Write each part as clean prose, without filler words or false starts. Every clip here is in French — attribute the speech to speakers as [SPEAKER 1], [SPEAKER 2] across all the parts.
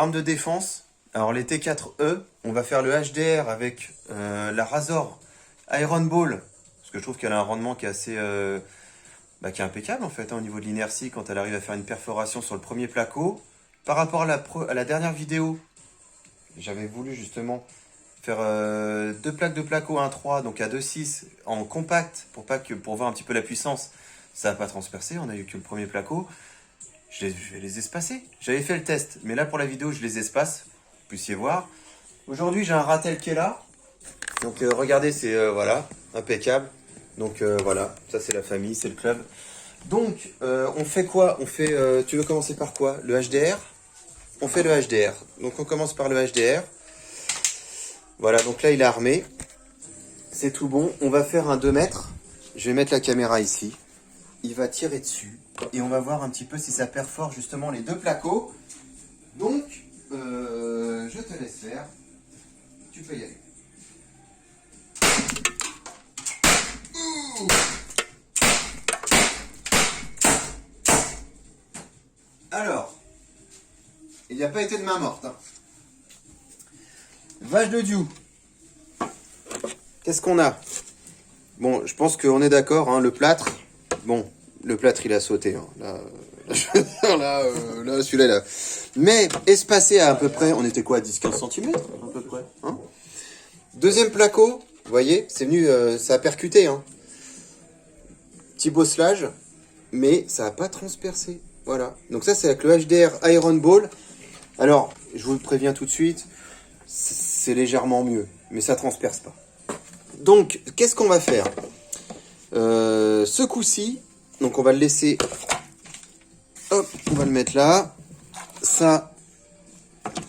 [SPEAKER 1] arme de défense. Alors les T4E, on va faire le HDR avec la Razor Iron Ball. Parce que je trouve qu'elle a un rendement qui est assez... qui est impeccable en fait, hein, au niveau de l'inertie, quand elle arrive à faire une perforation sur le premier placo. Par rapport à la dernière vidéo, j'avais voulu justement faire deux plaques de placo 1.3, donc à 2.6 en compact, pour voir un petit peu la puissance. Ça n'a pas transpercé, on a eu que le premier placo. Je vais les espacer. J'avais fait le test, mais là pour la vidéo, je les espace, vous puissiez voir. Aujourd'hui, j'ai un ratel qui est là. Donc regardez, c'est voilà, impeccable. Donc voilà, ça c'est la famille, c'est le club. Donc, on fait quoi? On fait, tu veux commencer par quoi? Le HDR? On fait le HDR. Donc on commence par le HDR. Voilà, donc là il est armé. C'est tout bon. On va faire un 2 mètres. Je vais mettre la caméra ici. Il va tirer dessus. Et on va voir un petit peu si ça perfore justement les deux placos. Donc, je te laisse faire. Tu peux y aller. Ouh. Alors, il n'y a pas été de main morte. Hein. Vache de Dieu. Qu'est-ce qu'on a? Bon, je pense qu'on est d'accord, hein, le plâtre. Bon, le plâtre, il a sauté. Hein. Là, celui-là, là. Mais espacé à peu près, on était quoi, 10-15 cm à peu près. Hein, deuxième placo, vous voyez, c'est venu, ça a percuté. Hein. Petit bosselage, mais ça n'a pas transpercé. Voilà. Donc ça, c'est avec le HDR Iron Ball. Alors, je vous le préviens tout de suite, c'est légèrement mieux, mais ça transperce pas. Donc, qu'est-ce qu'on va faire? Ce coup-ci, donc on va le laisser, hop, on va le mettre là. Ça,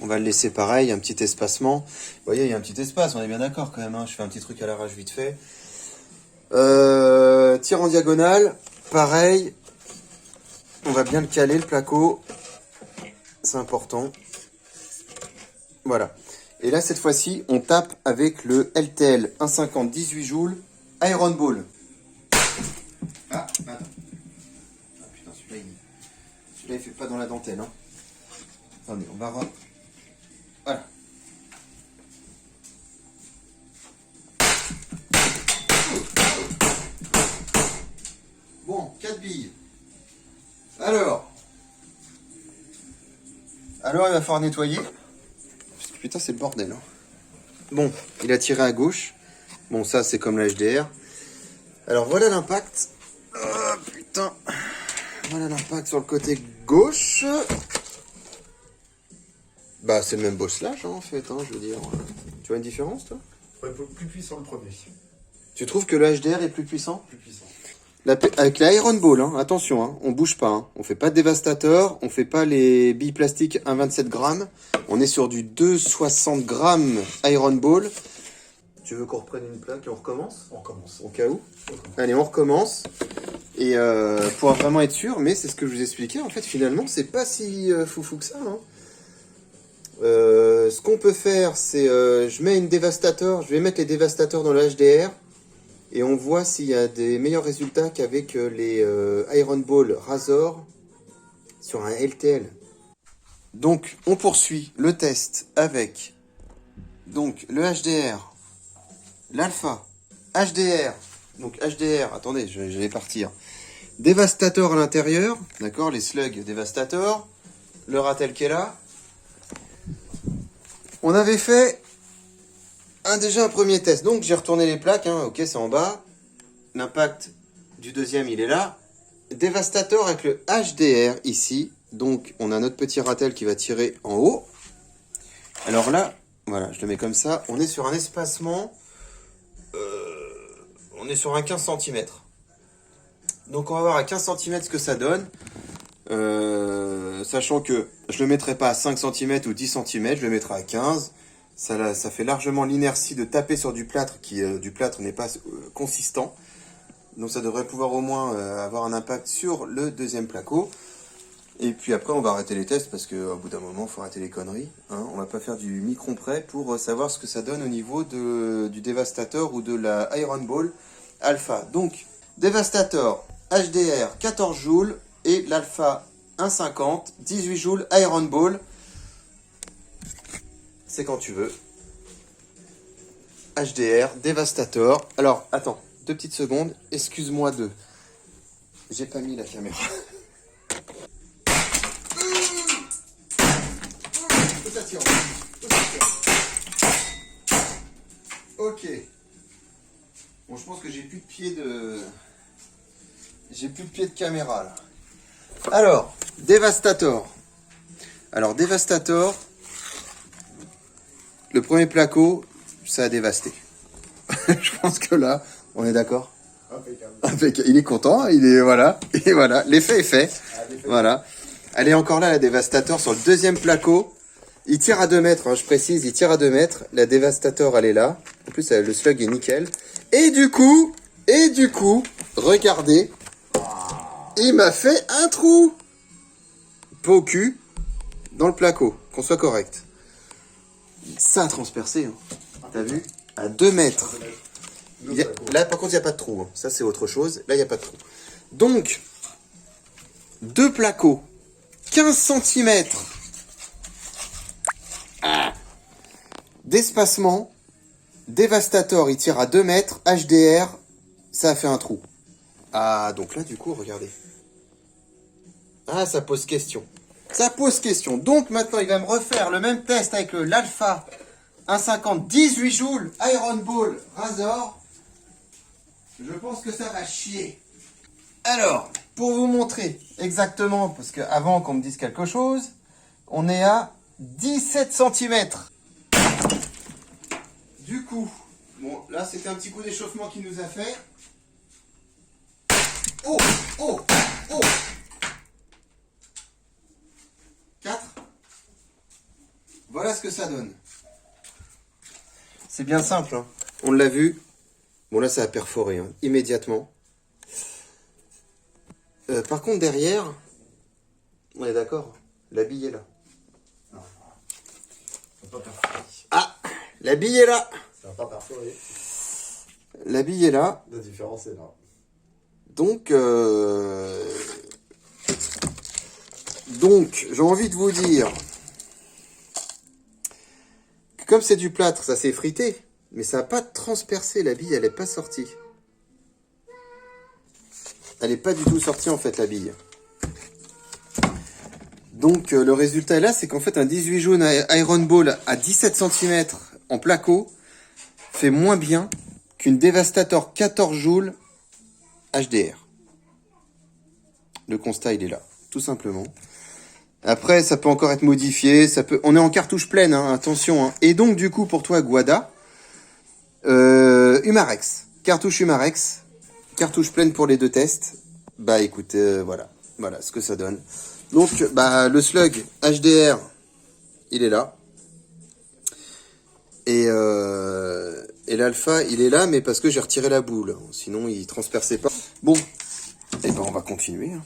[SPEAKER 1] on va le laisser pareil, un petit espacement. Vous voyez, il y a un petit espace, on est bien d'accord quand même. Hein, je fais un petit truc à l'arrache vite fait. Tir en diagonale, pareil. On va bien le caler, le placo. C'est important. Voilà. Et là, cette fois-ci, on tape avec le LTL 1,50 18 joules Iron Ball. Ah, attends. Ah putain, celui-là, il fait pas dans la dentelle. Hein. Attendez, on va... Voilà. Bon, 4 billes. Alors, il va falloir nettoyer. Parce que putain, c'est le bordel. Hein. Bon, il a tiré à gauche. Bon, ça, c'est comme la HDR. Alors, voilà l'impact. Oh, putain. Voilà l'impact sur le côté gauche. Bah, c'est le même bosselage, hein, en fait. Hein, je veux dire. Tu vois une différence, toi?
[SPEAKER 2] Ouais, plus puissant le premier.
[SPEAKER 1] Tu trouves que le HDR est plus puissant?
[SPEAKER 2] Plus puissant.
[SPEAKER 1] Avec la Iron Ball, hein, attention, hein, on bouge pas. Hein, on fait pas de dévastateur, on fait pas les billes plastiques 1,27 grammes. On est sur du 2,60 grammes Iron Ball. Tu veux qu'on reprenne une plaque et on recommence?
[SPEAKER 2] On recommence.
[SPEAKER 1] Au cas où. Allez, on recommence. Et pour vraiment être sûr, mais c'est ce que je vous expliquais, en fait, finalement, c'est pas si foufou que ça. Hein. Ce qu'on peut faire, c'est je mets une dévastateur, je vais mettre les dévastateurs dans le HDR. Et on voit s'il y a des meilleurs résultats qu'avec les Iron Ball Razor sur un LTL. Donc, on poursuit le test avec donc, le HDR, l'Alpha, HDR, donc HDR, attendez, je vais partir. Dévastateur à l'intérieur, d'accord, les slugs dévastateurs, le ratel qui est là. On avait fait déjà un premier test, donc j'ai retourné les plaques, hein. Ok, c'est en bas. L'impact du deuxième, il est là. Dévastateur avec le HDR ici. Donc, on a notre petit ratel qui va tirer en haut. Alors là, voilà, je le mets comme ça. On est sur un espacement. On est sur un 15 cm. Donc, on va voir à 15 cm ce que ça donne. Sachant que je ne le mettrai pas à 5 cm ou 10 cm, je le mettrai à 15. Ça fait largement l'inertie de taper sur du plâtre qui du plâtre n'est pas consistant. Donc ça devrait pouvoir au moins avoir un impact sur le deuxième placo. Et puis après on va arrêter les tests parce qu'au bout d'un moment il faut arrêter les conneries. Hein. On va pas faire du micron près pour savoir ce que ça donne au niveau du dévastateur ou de la Iron Ball Alpha. Donc dévastateur HDR 14 joules et l'Alpha 1,50 18 joules Iron Ball. c'est quand tu veux. HDR, Devastator. Alors, attends, 2 petites secondes. Excuse-moi de... J'ai pas mis la caméra. Ok. Bon, je pense que j'ai plus de pied de... J'ai plus de pied de caméra, là. Alors, Devastator. Alors, Devastator, le premier placo, ça a dévasté. Je pense que là, on est d'accord.
[SPEAKER 2] Impeccable.
[SPEAKER 1] Il est content, il est voilà, et voilà, l'effet est fait. Voilà. Elle est encore là, la Devastator, sur le deuxième placo. Il tire à 2 mètres, hein, je précise, il tire à 2 mètres. La Devastator, elle est là. En plus, le slug est nickel. Et du coup, regardez, il m'a fait un trou. Pas au cul, dans le placo, qu'on soit correct. Ça a transpercé, hein. T'as vu? À 2 mètres. Là, par contre, il n'y a pas de trou. Hein. Ça, c'est autre chose. Là, il n'y a pas de trou. Donc, 2 placos, 15 cm d'espacement. Devastator, il tire à 2 mètres. HDR, ça a fait un trou. Ah, donc là, du coup, regardez. Ah, ça pose question. Ça pose question. Donc, maintenant, il va me refaire le même test avec l'Alpha 1,50 18 joules Iron Ball Razor. Je pense que ça va chier. Alors, pour vous montrer exactement, parce qu'avant qu'on me dise quelque chose, on est à 17 cm. Du coup, bon, là, c'était un petit coup d'échauffement qu'il nous a fait. Oh, oh, oh. 4. Voilà ce que ça donne. C'est bien simple, hein. On l'a vu. Bon, là, ça a perforé, hein, immédiatement. Par contre, derrière, on est d'accord, la bille est là.
[SPEAKER 2] Non. Ça va pas perforer.
[SPEAKER 1] Ah, la bille est là.
[SPEAKER 2] Ça va pas perforer.
[SPEAKER 1] La bille est là.
[SPEAKER 2] La différence est là.
[SPEAKER 1] Donc, j'ai envie de vous dire que comme c'est du plâtre, ça s'est effrité, mais ça n'a pas transpercé, la bille, elle n'est pas sortie. Elle n'est pas du tout sortie, en fait, la bille. Donc, le résultat est là, c'est qu'en fait, un 18 jaune Iron Ball à 17 cm en placo fait moins bien qu'une Devastator 14 joules HDR. Le constat, il est là, tout simplement. Après, ça peut encore être modifié. On est en cartouche pleine, hein, attention. Hein. Et donc, du coup, pour toi, Guada, Humarex. Cartouche Humarex. Cartouche pleine pour les 2 tests. Bah, écoute, voilà. Voilà ce que ça donne. Donc, bah, le slug HDR, il est là. Et l'alpha, il est là, mais parce que j'ai retiré la boule. Sinon, il transperçait pas. Bon, et ben, on va continuer. Hein.